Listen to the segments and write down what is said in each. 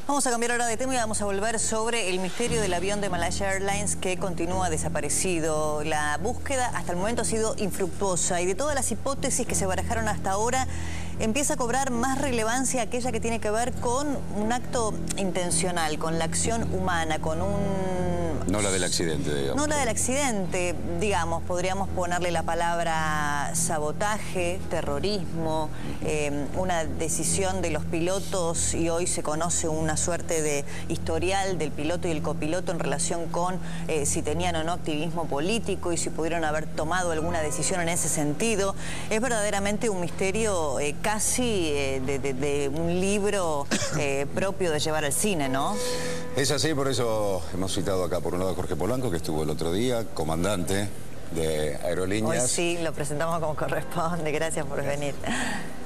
Vamos a cambiar ahora de tema y vamos a volver sobre el misterio del avión de Malaysia Airlines que continúa desaparecido. La búsqueda hasta el momento ha sido infructuosa y de todas las hipótesis que se barajaron hasta ahora, empieza a cobrar más relevancia aquella que tiene que ver con un acto intencional, con la acción humana, con un... No la del accidente, digamos. No la del accidente, digamos, podríamos ponerle la palabra sabotaje, terrorismo, una decisión de los pilotos, y hoy se conoce una suerte de historial del piloto y el copiloto en relación con si tenían o no activismo político y si pudieron haber tomado alguna decisión en ese sentido. Es verdaderamente un misterio casi de un libro propio de llevar al cine, ¿no? Es así, por eso hemos citado acá por un lado a Jorge Polanco, que estuvo el otro día, comandante de Aerolíneas. Hoy sí, lo presentamos como corresponde, gracias por venir.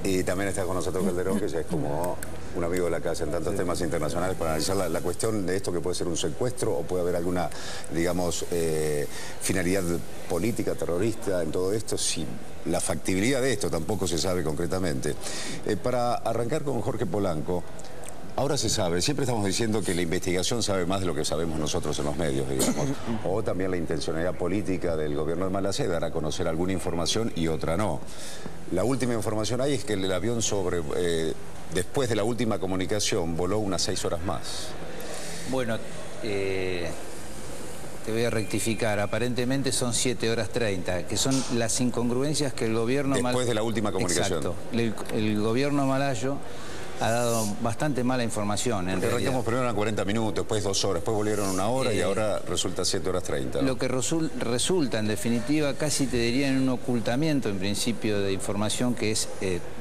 Y también está con nosotros Calderón, que ya es como un amigo de la casa en tantos temas internacionales para analizar la cuestión de esto, que puede ser un secuestro o puede haber alguna, digamos, finalidad política, terrorista en todo esto. Si la factibilidad de esto tampoco se sabe concretamente. Para arrancar con Jorge Polanco, ahora se sabe, siempre estamos diciendo que la investigación sabe más de lo que sabemos nosotros en los medios, digamos. O también la intencionalidad política del gobierno de Malasia de dar a conocer alguna información y otra no. La última información ahí es que el avión después de la última comunicación voló unas 6 horas más. Bueno, te voy a rectificar. Aparentemente son 7 horas 30, que son las incongruencias que el gobierno... Después de la última comunicación. Exacto. El gobierno malayo ha dado bastante mala información, en realidad. Arrancamos primero a 40 minutos, después 2 horas, después volvieron 1 hora y ahora resulta 7 horas 30. ¿no? Lo que resulta, en definitiva, casi te diría en un ocultamiento, en principio, de información que es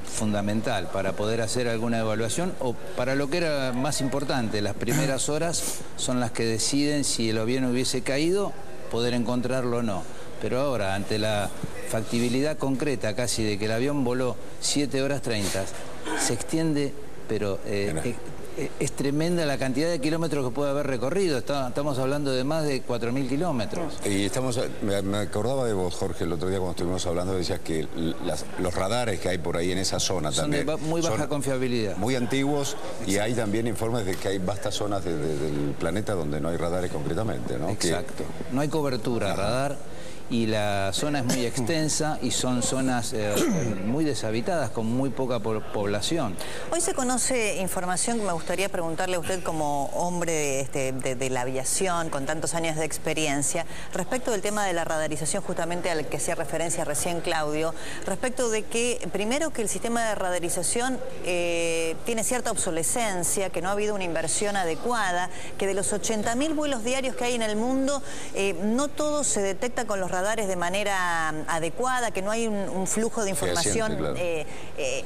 fundamental para poder hacer alguna evaluación o para lo que era más importante. Las primeras horas son las que deciden si el avión hubiese caído, poder encontrarlo o no. Pero ahora, ante la factibilidad concreta casi de que el avión voló 7 horas 30, se extiende... pero es tremenda la cantidad de kilómetros que puede haber recorrido. Estamos hablando de más de 4.000 kilómetros. Y me acordaba de vos, Jorge, el otro día cuando estuvimos hablando, decías que los radares que hay por ahí en esa zona son también... de muy baja confiabilidad. Muy antiguos. Exacto. Y hay también informes de que hay vastas zonas del planeta donde no hay radares concretamente, ¿no? Exacto. No hay cobertura radar. Y la zona es muy extensa y son zonas muy deshabitadas, con muy poca población. Hoy se conoce información que me gustaría preguntarle a usted como hombre de la aviación, con tantos años de experiencia, respecto del tema de la radarización, justamente al que hacía referencia recién Claudio, respecto de que, primero, que el sistema de radarización tiene cierta obsolescencia, que no ha habido una inversión adecuada, que de los 80.000 vuelos diarios que hay en el mundo, no todo se detecta con los radares de manera adecuada, que no hay un flujo de información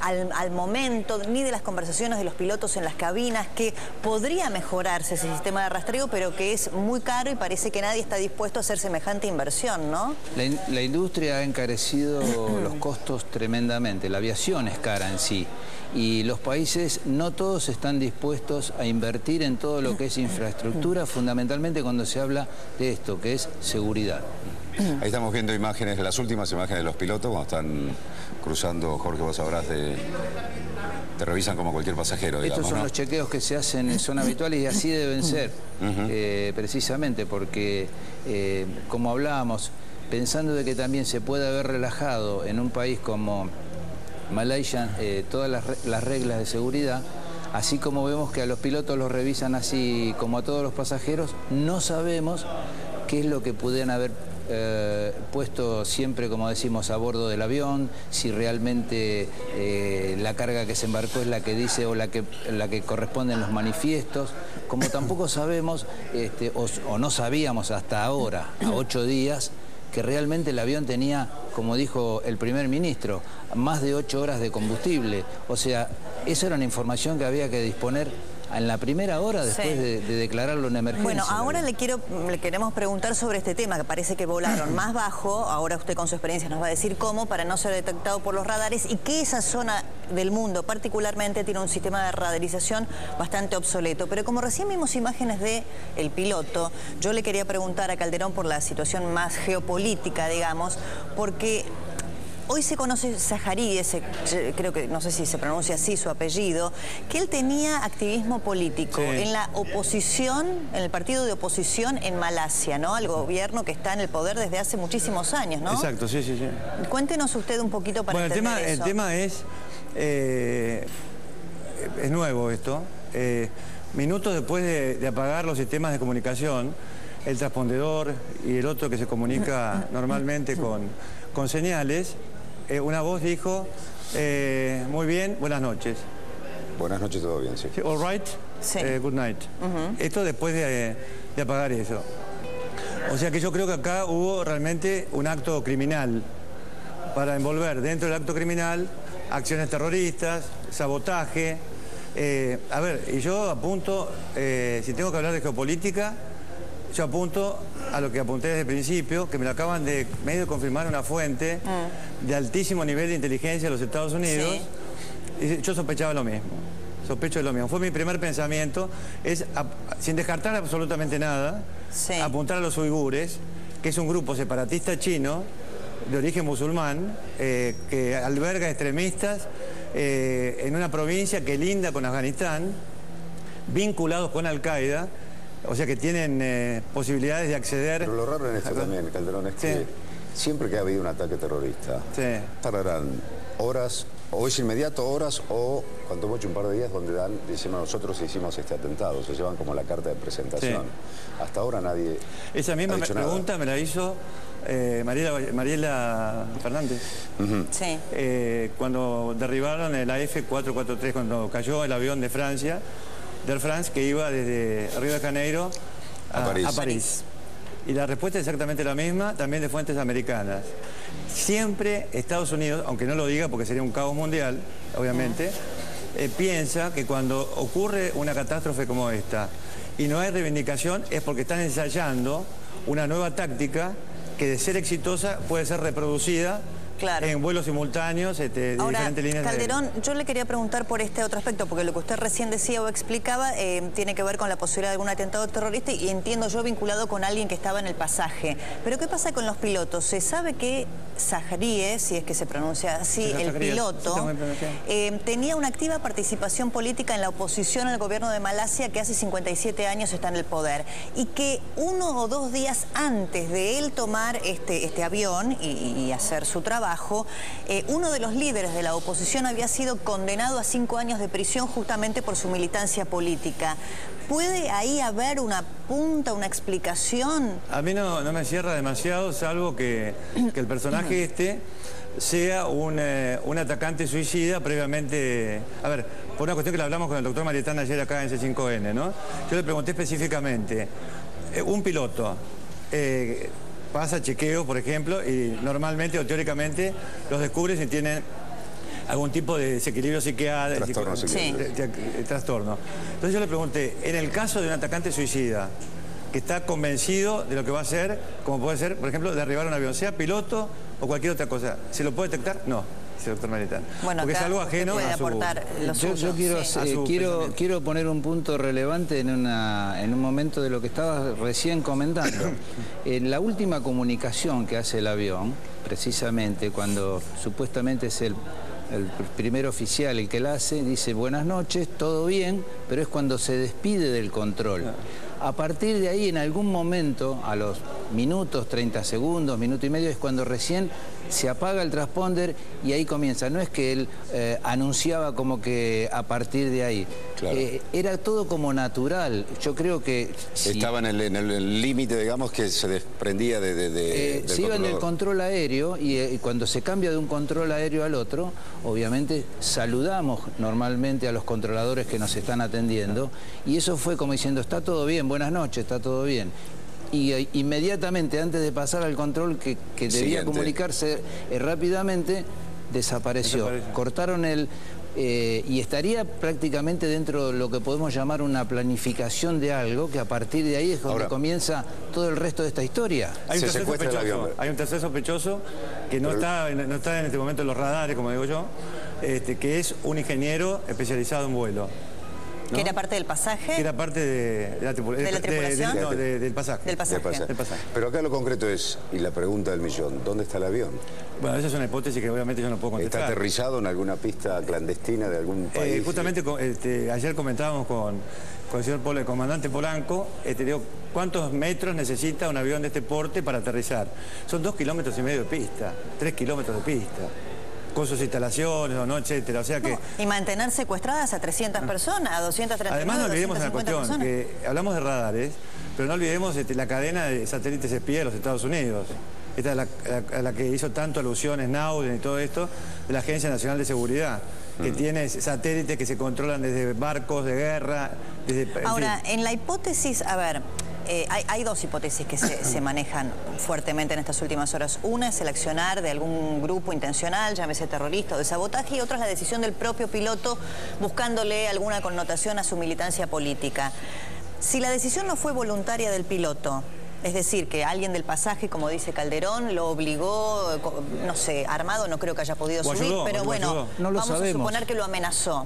al momento, ni de las conversaciones de los pilotos en las cabinas, que podría mejorarse ese sistema de rastreo, pero que es muy caro y parece que nadie está dispuesto a hacer semejante inversión, ¿no? La industria ha encarecido los costos tremendamente. La aviación es cara en sí. Y los países no todos están dispuestos a invertir en todo lo que es infraestructura, fundamentalmente cuando se habla de esto, que es seguridad. Ahí estamos viendo imágenes, las últimas imágenes de los pilotos cuando están cruzando. Jorge, vos sabrás, te revisan como cualquier pasajero, digamos. Estos son ¿no? los chequeos que se hacen, son habituales y así deben ser, precisamente porque, como hablábamos, pensando de que también se puede haber relajado en un país como Malaysia todas las reglas de seguridad, así como vemos que a los pilotos los revisan así como a todos los pasajeros, no sabemos qué es lo que pudieran haber puesto siempre, como decimos, a bordo del avión, si realmente la carga que se embarcó es la que dice o la que corresponde en los manifiestos, como tampoco sabemos, o no sabíamos hasta ahora, a 8 días, que realmente el avión tenía, como dijo el primer ministro, más de 8 horas de combustible. O sea, esa era una información que había que disponer en la primera hora después de declararlo en emergencia. Bueno, ahora le queremos preguntar sobre este tema, que parece que volaron más bajo. Ahora usted con su experiencia nos va a decir cómo, para no ser detectado por los radares, y que esa zona del mundo particularmente tiene un sistema de radarización bastante obsoleto. Pero como recién vimos imágenes del piloto, yo le quería preguntar a Calderón por la situación más geopolítica, digamos, porque Hoy se conoce Zaharí, creo que, no sé si se pronuncia así su apellido, que él tenía activismo político en la oposición, en el partido de oposición en Malasia, ¿no? Al gobierno que está en el poder desde hace muchísimos años, ¿no? Exacto, sí. Cuéntenos usted un poquito para entender eso. El tema es nuevo esto. Minutos después de apagar los sistemas de comunicación, el transpondedor y el otro que se comunica normalmente con señales, una voz dijo, muy bien, buenas noches. Buenas noches, todo bien, sí. All right, sí. Good night. Esto después de apagar eso. O sea que yo creo que acá hubo realmente un acto criminal para envolver dentro del acto criminal acciones terroristas, sabotaje. A ver, y yo apunto, si tengo que hablar de geopolítica, yo apunto a lo que apunté desde el principio, que me lo acaban de medio confirmar una fuente de altísimo nivel de inteligencia de los Estados Unidos. Sí. Y yo sospechaba lo mismo. Sospecho de lo mismo. Fue mi primer pensamiento, es, sin descartar absolutamente nada, apuntar a los uigures, que es un grupo separatista chino de origen musulmán, que alberga extremistas en una provincia que linda con Afganistán, vinculados con Al-Qaeda, o sea que tienen posibilidades de acceder... Pero lo raro en esto también, Calderón, es que siempre que ha habido un ataque terrorista, tardarán horas, o es inmediato, horas, o cuanto mucho un par de días donde decimos nosotros hicimos este atentado, se llevan como la carta de presentación. Hasta ahora nadie... Esa misma pregunta me la hizo Mariela Fernández. Cuando derribaron el AF443, cuando cayó el avión de Francia, de Air France, que iba desde Río de Janeiro a París. Y la respuesta es exactamente la misma, también de fuentes americanas. Siempre Estados Unidos, aunque no lo diga porque sería un caos mundial, obviamente, piensa que cuando ocurre una catástrofe como esta y no hay reivindicación es porque están ensayando una nueva táctica que, de ser exitosa, puede ser reproducida en vuelos simultáneos de diferentes líneas. Calderón, yo le quería preguntar por este otro aspecto, porque lo que usted recién decía o explicaba tiene que ver con la posibilidad de algún atentado terrorista y entiendo yo vinculado con alguien que estaba en el pasaje. Pero ¿qué pasa con los pilotos? Se sabe que Zaharí, si es que se pronuncia así, el piloto, tenía una activa participación política en la oposición al gobierno de Malasia, que hace 57 años está en el poder, y que 1 o 2 días antes de él tomar este avión y hacer su trabajo, uno de los líderes de la oposición había sido condenado a 5 años de prisión justamente por su militancia política. ¿Puede ahí haber una punta, una explicación? A mí no me cierra demasiado, salvo que el personaje sea un atacante suicida previamente... A ver, por una cuestión que le hablamos con el doctor Marietán ayer acá en C5N, ¿no? Yo le pregunté específicamente, un piloto... pasa chequeo, por ejemplo, y normalmente o teóricamente los descubre si tienen algún tipo de desequilibrio psiquiátrico, trastorno. Entonces yo le pregunté, en el caso de un atacante suicida que está convencido de lo que va a hacer, como puede ser, por ejemplo, derribar un avión, sea piloto o cualquier otra cosa, ¿se lo puede detectar? No, dice el doctor Marietán. Bueno, porque es algo ajeno a su... Yo quiero poner un punto relevante en un momento de lo que estaba recién comentando. En la última comunicación que hace el avión, precisamente cuando supuestamente es el primer oficial el que la hace, dice buenas noches, todo bien, pero es cuando se despide del control. A partir de ahí, en algún momento, a los minutos, 30 segundos, minuto y medio, es cuando recién se apaga el transponder y ahí comienza. No es que él anunciaba como que a partir de ahí. Claro. Era todo como natural. Yo creo que... Estaba en el límite, digamos, que se desprendía del se iba en el control aéreo y cuando se cambia de un control aéreo al otro, obviamente saludamos normalmente a los controladores que nos están atendiendo y eso fue como diciendo, está todo bien, buenas noches, está todo bien. Y inmediatamente, antes de pasar al control que debía comunicarse rápidamente, desapareció. Cortaron y estaría prácticamente dentro de lo que podemos llamar una planificación de algo, que a partir de ahí es donde comienza todo el resto de esta historia. Hay un tercer sospechoso que no está en este momento en los radares, como digo yo, que es un ingeniero especializado en vuelo. ¿Que era parte del pasaje? Que era parte de la tripulación. Del pasaje. Del pasaje. Pero acá lo concreto es, y la pregunta del millón, ¿dónde está el avión? Bueno, esa es una hipótesis que obviamente yo no puedo contestar. ¿Está aterrizado en alguna pista clandestina de algún país? Justamente ayer comentábamos con el señor el comandante Polanco, digo, ¿cuántos metros necesita un avión de este porte para aterrizar? Son 2,5 kilómetros de pista, 3 kilómetros de pista, con sus instalaciones o no, etcétera. O sea que... Y mantener secuestradas a 300 personas, a 239, Además no olvidemos una cuestión, personas. que hablamos de radares, pero no olvidemos la cadena de satélites espía de los Estados Unidos. Esta es la que hizo tanto alusiones Snowden y todo esto, de la Agencia Nacional de Seguridad, que tiene satélites que se controlan desde barcos de guerra. Ahora, en la hipótesis, a ver, hay dos hipótesis que se manejan fuertemente en estas últimas horas. Una es el accionar de algún grupo intencional, llámese terrorista o de sabotaje, y otra es la decisión del propio piloto buscándole alguna connotación a su militancia política. Si la decisión no fue voluntaria del piloto, es decir, que alguien del pasaje, como dice Calderón, lo obligó, no sé, armado no creo que haya podido subir, pero bueno, no lo vamos sabemos. a suponer que lo amenazó.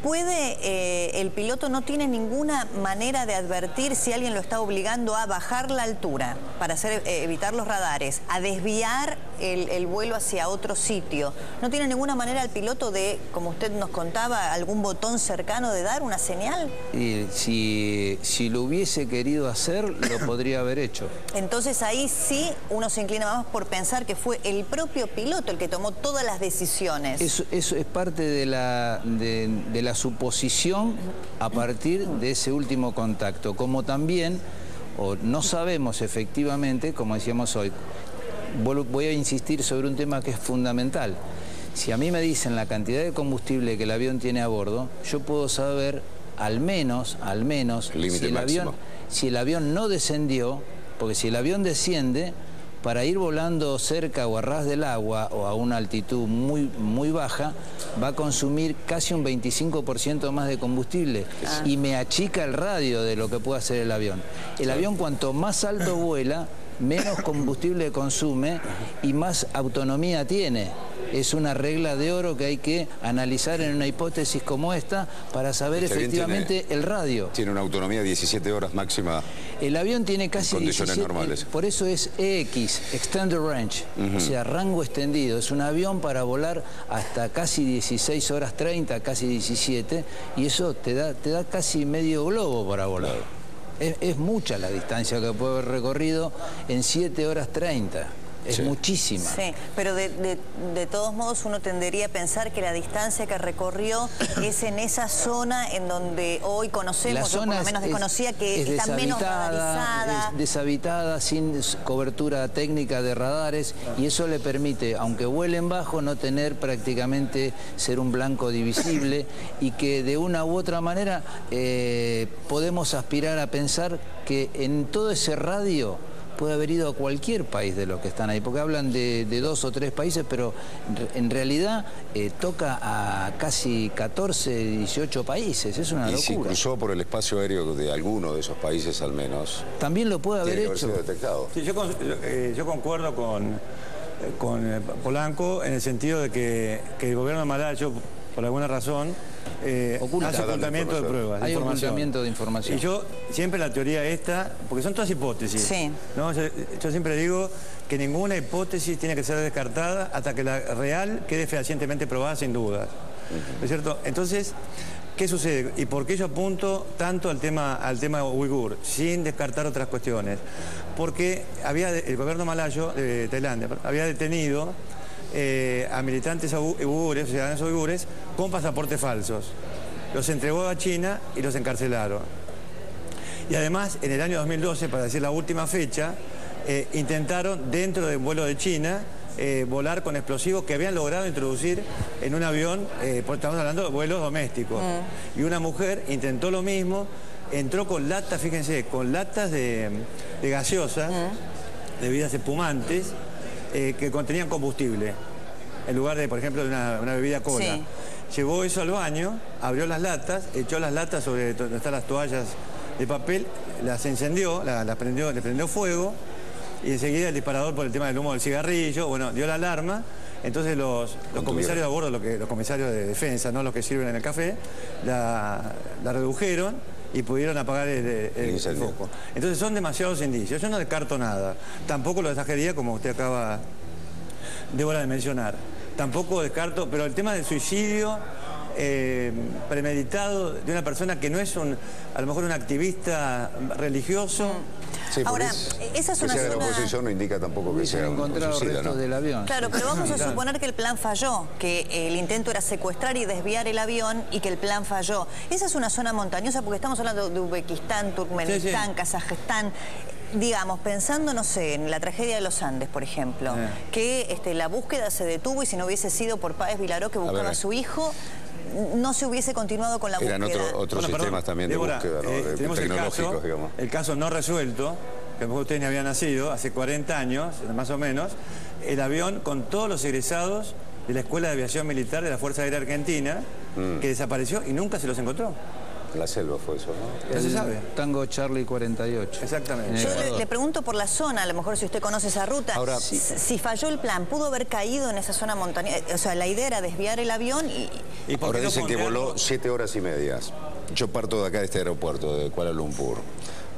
El piloto no tiene ninguna manera de advertir si alguien lo está obligando a bajar la altura para evitar los radares, a desviar el vuelo hacia otro sitio. No tiene ninguna manera el piloto de, como usted nos contaba, algún botón cercano de dar una señal. Y si lo hubiese querido hacer, lo podría haber hecho. Entonces ahí sí uno se inclina más por pensar que fue el propio piloto el que tomó todas las decisiones. Eso es parte de la suposición a partir de ese último contacto, como también no sabemos efectivamente, como decíamos hoy, voy a insistir sobre un tema que es fundamental. Si a mí me dicen la cantidad de combustible que el avión tiene a bordo, yo puedo saber al menos si el avión no descendió, porque si el avión desciende, para ir volando cerca o a ras del agua o a una altitud muy baja, va a consumir casi un 25% más de combustible y me achica el radio de lo que puede hacer el avión. El avión cuanto más alto vuela, menos combustible consume y más autonomía tiene. Es una regla de oro que hay que analizar en una hipótesis como esta para saber efectivamente el radio. Tiene una autonomía de 17 horas máxima. El avión tiene casi condiciones 17, normales. Por eso es EX, Extended Range, o sea, rango extendido. Es un avión para volar hasta casi 16 horas 30, casi 17, y eso te da casi medio globo para volar. Es mucha la distancia que puede haber recorrido en 7 horas 30. Es muchísima. Sí, pero de todos modos uno tendería a pensar que la distancia que recorrió es en esa zona en donde hoy conocemos, o por lo menos desconocía, que está menos radarizada. Es deshabitada, sin cobertura técnica de radares, y eso le permite, aunque vuelen bajo, no tener prácticamente ser un blanco divisible, y que de una u otra manera podemos aspirar a pensar que en todo ese radio puede haber ido a cualquier país de los que están ahí, porque hablan de 2 o 3 países, pero en realidad toca a casi 14, 18 países, es una locura. Y si cruzó por el espacio aéreo de alguno de esos países al menos, también lo puede haber hecho. Detectado. Sí, yo concuerdo con Polanco en el sentido de que el gobierno malayo, por alguna razón, hace ocultamiento de pruebas. Hay ocultamiento de información. Y yo siempre la teoría esta, porque son todas hipótesis. Sí. ¿no? Yo siempre digo que ninguna hipótesis tiene que ser descartada hasta que la real quede fehacientemente probada sin dudas. ¿No es cierto? Entonces, ¿qué sucede? ¿Y por qué yo apunto tanto al tema uigur, sin descartar otras cuestiones? Porque el gobierno malayo de Tailandia había detenido a militantes uigures, ciudadanos uigures, con pasaportes falsos. Los entregó a China y los encarcelaron. Y además, en el año 2012, para decir la última fecha, intentaron, dentro del vuelo de China, volar con explosivos que habían logrado introducir en un avión, porque estamos hablando de vuelos domésticos. Y una mujer intentó lo mismo, entró con latas, fíjense, con latas de gaseosa, de bebidas espumantes, que contenían combustible, en lugar de, por ejemplo, de una bebida cola. Sí. Llevó eso al baño, abrió las latas, echó las latas sobre donde están las toallas de papel, las encendió, le prendió fuego, y enseguida el disparador, por el tema del humo del cigarrillo, bueno, dio la alarma, Entonces los comisarios a bordo, los comisarios de defensa, no los que sirven en el café, la redujeron y pudieron apagar el foco. Entonces son demasiados indicios. Yo no descarto nada. Tampoco lo de Sajería, como usted acaba de mencionar. Tampoco descarto, pero el tema del suicidio premeditado de una persona que no es a lo mejor un activista religioso. Sí, ahora, esa es una que sea zona... de la oposición no indica tampoco que sea un suicida, ¿no? Del avión. Claro, pero vamos a suponer que el plan falló, que el intento era secuestrar y desviar el avión y que el plan falló. Esa es una zona montañosa porque estamos hablando de Uzbekistán, Turkmenistán, Kazajistán. Digamos, pensando, no sé, en la tragedia de los Andes, por ejemplo, que la búsqueda se detuvo y si no hubiese sido por Páez Vilaró que buscaba a su hijo, no se hubiese continuado con la búsqueda. Eran otros sistemas también de búsqueda, ¿no? Tenemos tecnológicos, digamos. El caso no resuelto, que a lo mejor usted ni había nacido, hace 40 años, más o menos, el avión con todos los egresados de la Escuela de Aviación Militar de la Fuerza Aérea Argentina, que desapareció y nunca se los encontró. En la selva fue eso, ¿no? Ya se sabe. Tango Charlie 48. Exactamente. Yo le pregunto por la zona, a lo mejor si usted conoce esa ruta. Ahora, si falló el plan, ¿pudo haber caído en esa zona montañosa? O sea, la idea era desviar el avión y... Ahora dicen que voló 7 horas y media. Yo parto de acá de este aeropuerto, de Kuala Lumpur.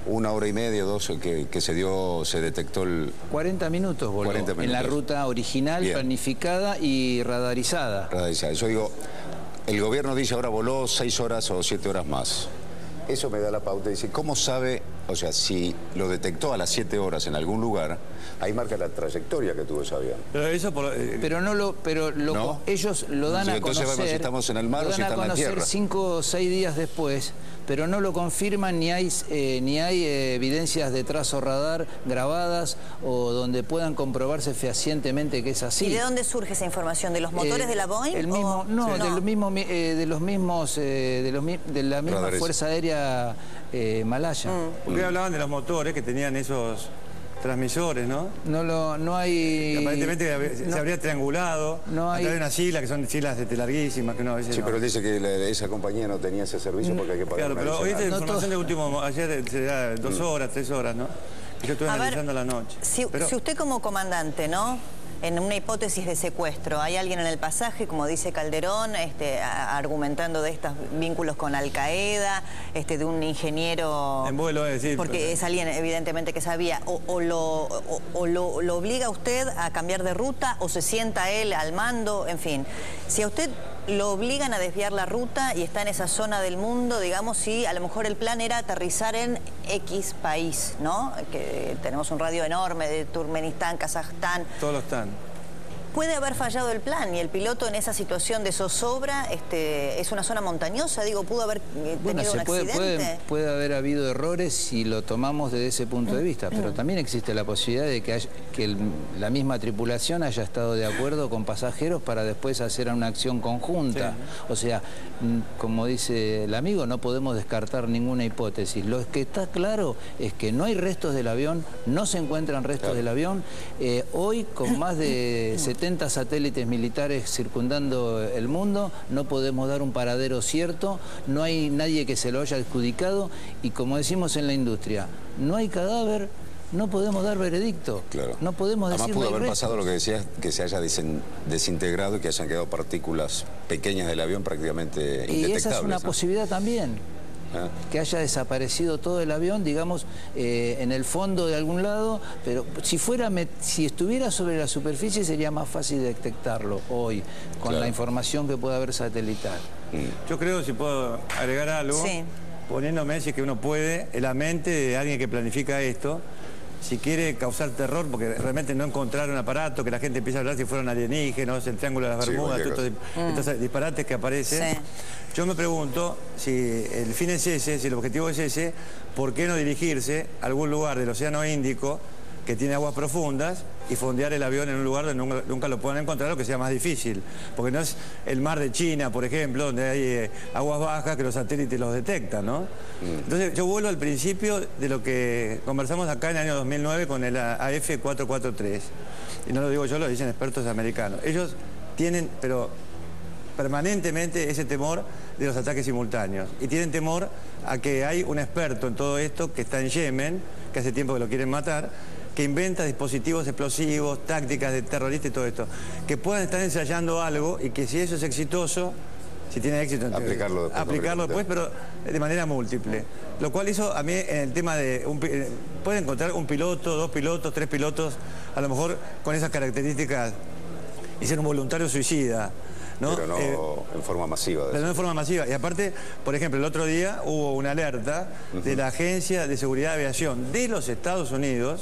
1 hora y media, 2, que se detectó el... 40 minutos voló. 40 minutos. En la ruta original, planificada y radarizada. Yo digo, el gobierno dice ahora voló 6 horas o 7 horas más. Eso me da la pauta. Dice, ¿cómo sabe? O sea, si lo detectó a las 7 horas en algún lugar, ahí marca la trayectoria que tuvo ese avión. Pero eso ¿No? ellos lo dan a conocer. Entonces vemos si estamos en el mar o si está en la tierra. 5 o 6 días después, pero no lo confirman ni hay evidencias de trazo radar grabadas o donde puedan comprobarse fehacientemente que es así. ¿Y de dónde surge esa información? ¿De los motores de la Boeing? De la misma Fuerza Aérea malaya. Porque hablaban de los motores que tenían esos transmisores, ¿no? No hay... Que aparentemente se habría triangulado a través de una sigla, que son siglas larguísimas, que uno a veces Sí, pero él dice que esa compañía no tenía ese servicio porque hay que pagar. Claro, pero hoy esta información de último, ayer será 2 horas, 3 horas, ¿no? Yo estuve analizando la noche. Si usted como comandante, ¿no? En una hipótesis de secuestro, hay alguien en el pasaje, como dice Calderón, argumentando de estos vínculos con Al-Qaeda, de un ingeniero... En vuelo, es decir... Porque es alguien evidentemente que sabía, o lo obliga a usted a cambiar de ruta, o se sienta él al mando, en fin. Si a usted lo obligan a desviar la ruta y está en esa zona del mundo, digamos, si a lo mejor el plan era aterrizar en X país, ¿no? Que tenemos un radio enorme de Turkmenistán, Kazajstán. Todos lo están. Puede haber fallado el plan y el piloto en esa situación de zozobra, es una zona montañosa, digo, pudo haber tenido un accidente. Puede haber habido errores si lo tomamos desde ese punto de vista, pero también existe la posibilidad de que la misma tripulación haya estado de acuerdo con pasajeros para después hacer una acción conjunta. Sí. O sea, como dice el amigo, no podemos descartar ninguna hipótesis. Lo que está claro es que no hay restos del avión, no se encuentran restos del avión. Hoy, con más de 70 satélites militares circundando el mundo, no podemos dar un paradero cierto, no hay nadie que se lo haya adjudicado y, como decimos en la industria, no hay cadáver, no podemos dar veredicto. Claro. No podemos decir. Además pudo haber pasado lo que decías, que se haya desintegrado y que hayan quedado partículas pequeñas del avión prácticamente indetectables. Y esa es una posibilidad también. Que haya desaparecido todo el avión, digamos, en el fondo de algún lado, pero si estuviera sobre la superficie sería más fácil detectarlo hoy, con la información que puede haber satelital. Yo creo, si puedo agregar algo, poniéndome, si es que uno puede, en la mente de alguien que planifica esto, si quiere causar terror, porque realmente no encontrar un aparato, que la gente empieza a hablar si fueron alienígenos, el Triángulo de las Bermudas, estos disparates que aparecen. Sí. Yo me pregunto, si el fin es ese, si el objetivo es ese, ¿por qué no dirigirse a algún lugar del Océano Índico que tiene aguas profundas y fondear el avión en un lugar donde nunca lo puedan encontrar o que sea más difícil? Porque no es el mar de China, por ejemplo, donde hay aguas bajas que los satélites los detectan, ¿no? Entonces yo vuelvo al principio de lo que conversamos acá en el año 2009 con el AF443. Y no lo digo yo, lo dicen expertos americanos. Ellos tienen, pero permanentemente, ese temor de los ataques simultáneos. Y tienen temor a que hay un experto en todo esto que está en Yemen, que hace tiempo que lo quieren matar, que inventa dispositivos explosivos, tácticas de terrorista y todo esto, que puedan estar ensayando algo y que si eso es exitoso, si tiene éxito, aplicarlo después, pero de manera múltiple. Lo cual hizo a mí en el tema de... puede encontrar un piloto, 2 pilotos, 3 pilotos, a lo mejor con esas características, y ser un voluntario suicida, ¿no? Pero no en forma masiva. Pero no en forma masiva. Y aparte, por ejemplo, el otro día hubo una alerta de la Agencia de Seguridad de Aviación de los Estados Unidos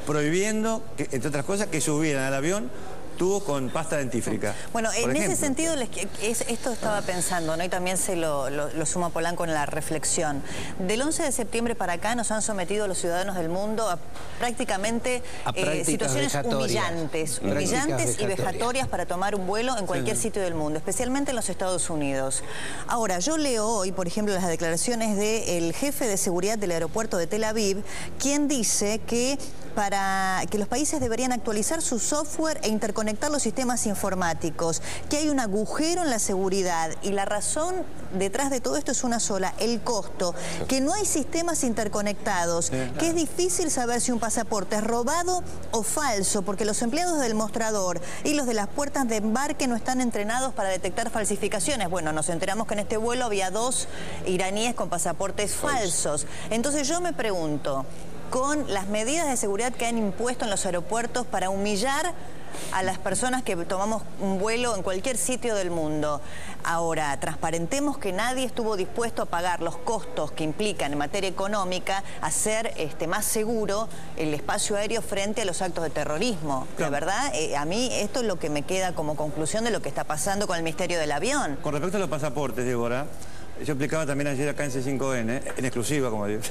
prohibiendo, entre otras cosas, que subieran al avión tubos con pasta dentífrica. Bueno, en ese sentido, esto estaba pensando, ¿no? Y también se lo sumo a Polanco en la reflexión. Del 11 de septiembre para acá nos han sometido a los ciudadanos del mundo a prácticamente situaciones humillantes y vejatorias para tomar un vuelo en cualquier sitio del mundo, especialmente en los Estados Unidos. Ahora, yo leo hoy, por ejemplo, las declaraciones del jefe de seguridad del aeropuerto de Tel Aviv, quien dice que los países deberían actualizar su software e interconectar los sistemas informáticos, que hay un agujero en la seguridad y la razón detrás de todo esto es una sola, el costo, que no hay sistemas interconectados, que es difícil saber si un pasaporte es robado o falso, porque los empleados del mostrador y los de las puertas de embarque no están entrenados para detectar falsificaciones. Bueno, nos enteramos que en este vuelo había 2 iraníes con pasaportes falsos. Entonces yo me pregunto, con las medidas de seguridad que han impuesto en los aeropuertos para humillar a las personas que tomamos un vuelo en cualquier sitio del mundo. Ahora, transparentemos que nadie estuvo dispuesto a pagar los costos que implican en materia económica hacer más seguro el espacio aéreo frente a los actos de terrorismo. Claro. La verdad, a mí esto es lo que me queda como conclusión de lo que está pasando con el misterio del avión. Con respecto a los pasaportes, Débora, yo explicaba también ayer acá en C5N, en exclusiva, como digo,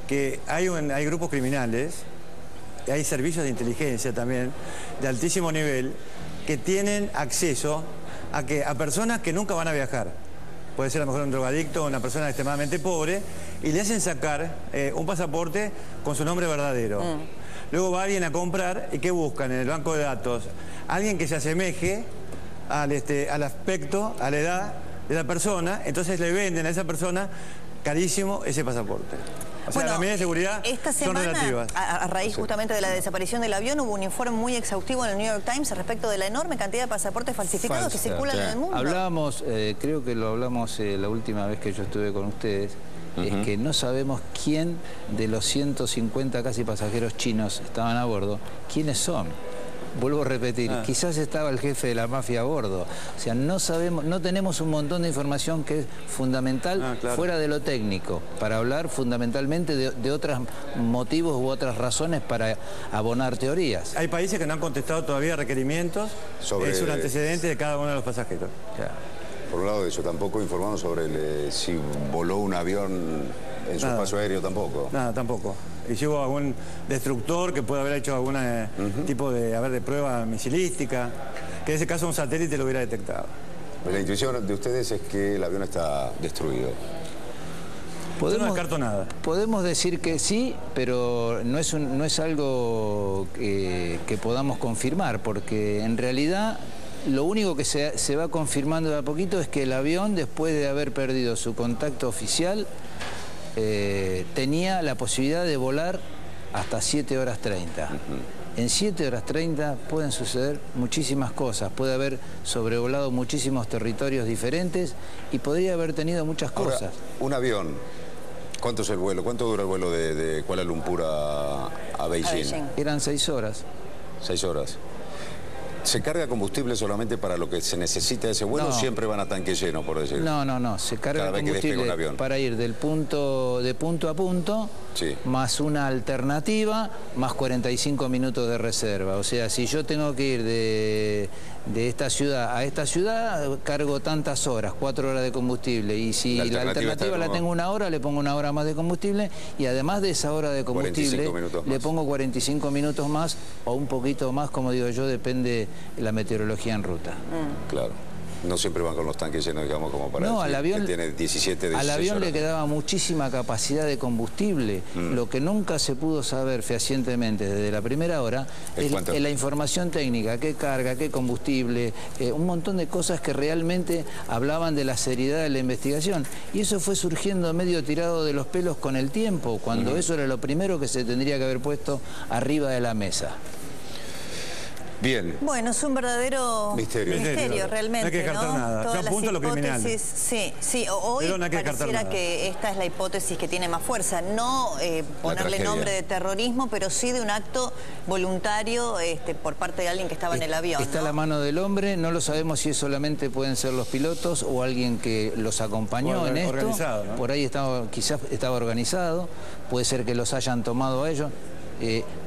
que hay grupos criminales, hay servicios de inteligencia también, de altísimo nivel, que tienen acceso a personas que nunca van a viajar. Puede ser a lo mejor un drogadicto o una persona extremadamente pobre, y le hacen sacar un pasaporte con su nombre verdadero. Luego va alguien a comprar, ¿y qué buscan en el banco de datos? Alguien que se asemeje al aspecto, a la edad de la persona, entonces le venden a esa persona carísimo ese pasaporte. O sea, las medidas de seguridad son relativas. A raíz justamente de la desaparición del avión, hubo un informe muy exhaustivo en el New York Times respecto de la enorme cantidad de pasaportes falsificados que circulan en el mundo. Hablábamos, creo que lo hablamos la última vez que yo estuve con ustedes, es que no sabemos quién de los 150 casi pasajeros chinos estaban a bordo, quiénes son. Vuelvo a repetir, quizás estaba el jefe de la mafia a bordo. O sea, no sabemos, no tenemos un montón de información que es fundamental fuera de lo técnico, para hablar fundamentalmente de otros motivos u otras razones para abonar teorías. Hay países que no han contestado todavía requerimientos, es un antecedente de cada uno de los pasajeros. Por un lado de eso, tampoco informamos sobre si voló un avión en su espacio aéreo tampoco. Nada, tampoco. Y si hubo algún destructor que puede haber hecho algún tipo de prueba misilística, que en ese caso un satélite lo hubiera detectado. La intuición de ustedes es que el avión está destruido. Yo no descarto nada. Podemos decir que sí, pero no es algo que podamos confirmar, porque en realidad lo único que se va confirmando de a poquito es que el avión, después de haber perdido su contacto oficial, tenía la posibilidad de volar hasta 7 horas 30. En 7 horas 30 pueden suceder muchísimas cosas. Puede haber sobrevolado muchísimos territorios diferentes y podría haber tenido muchas cosas. Ahora, un avión, ¿cuánto es el vuelo? ¿Cuánto dura el vuelo de Kuala Lumpur a Beijing? Eran 6 horas. 6 horas. ¿Se carga combustible solamente para lo que se necesita de ese vuelo o siempre van a tanque lleno, por decirlo? No. Se carga combustible para ir de punto a punto, más una alternativa, más 45 minutos de reserva. O sea, si yo tengo que ir de esta ciudad a esta ciudad, cargo tantas horas, 4 horas de combustible. Y si la alternativa la tengo 1 hora, le pongo 1 hora más de combustible. Y además de esa hora de combustible, le pongo 45 minutos más o un poquito más, como digo yo, depende la meteorología en ruta. Claro. No siempre van con los tanques llenos, digamos, como para No, decir al avión, que tiene 17, 16 al avión horas. le quedaba muchísima capacidad de combustible. Lo que nunca se pudo saber fehacientemente desde la primera hora es la información técnica, qué carga, qué combustible, un montón de cosas que realmente hablaban de la seriedad de la investigación. Y eso fue surgiendo medio tirado de los pelos con el tiempo, cuando eso era lo primero que se tendría que haber puesto arriba de la mesa. Bien. Bueno, es un verdadero misterio realmente, no hay que descartar nada. Todas Yo apunto las a lo criminal. Sí, hoy Pero no hay que pareciera que esta es la hipótesis que tiene más fuerza. No ponerle tragedia. nombre de terrorismo, pero sí de un acto voluntario por parte de alguien que estaba en el avión. Está a la mano del hombre, no lo sabemos si solamente pueden ser los pilotos o alguien que los acompañó en esto. Organizado, ¿no? Por ahí quizás estaba organizado, puede ser que los hayan tomado a ellos.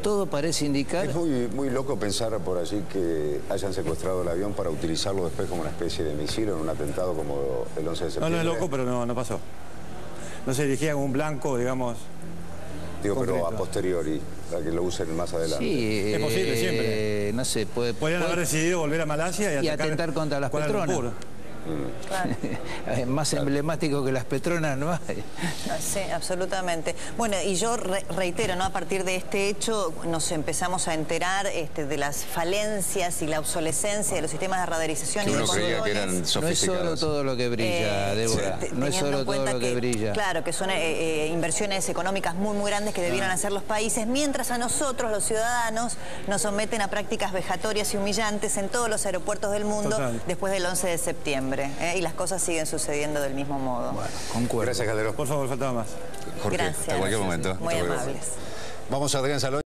Todo parece indicar... Es muy loco pensar por allí que hayan secuestrado el avión para utilizarlo después como una especie de misil en un atentado como el 11 de septiembre. No es loco, pero no pasó. No se dirigía con un blanco, digamos... Digo, concreto. pero a posteriori, para que lo usen más adelante. Sí, es posible siempre. No sé, Podrían haber decidido volver a Malasia y atentar contra las Kuala Petronas. Lumpur. Claro. Más emblemático que las Petronas no hay. Sí, absolutamente. Bueno, y yo reitero, ¿no? A partir de este hecho nos empezamos a enterar de las falencias y la obsolescencia de los sistemas de radarización Que y de uno creía que eran controles. No es solo sofisticados. todo lo que brilla, Débora. No es solo todo lo que brilla. Claro, que son inversiones económicas muy grandes que debieran hacer los países, mientras a nosotros, los ciudadanos, nos someten a prácticas vejatorias y humillantes en todos los aeropuertos del mundo. Total. Después del 11 de septiembre. Y las cosas siguen sucediendo del mismo modo. Bueno, concuerdo. Gracias, Calderón. Por favor, faltaba más. Jorge, Gracias. hasta cualquier momento. Muy Hasta luego. amables. Vamos a Adrián Salón.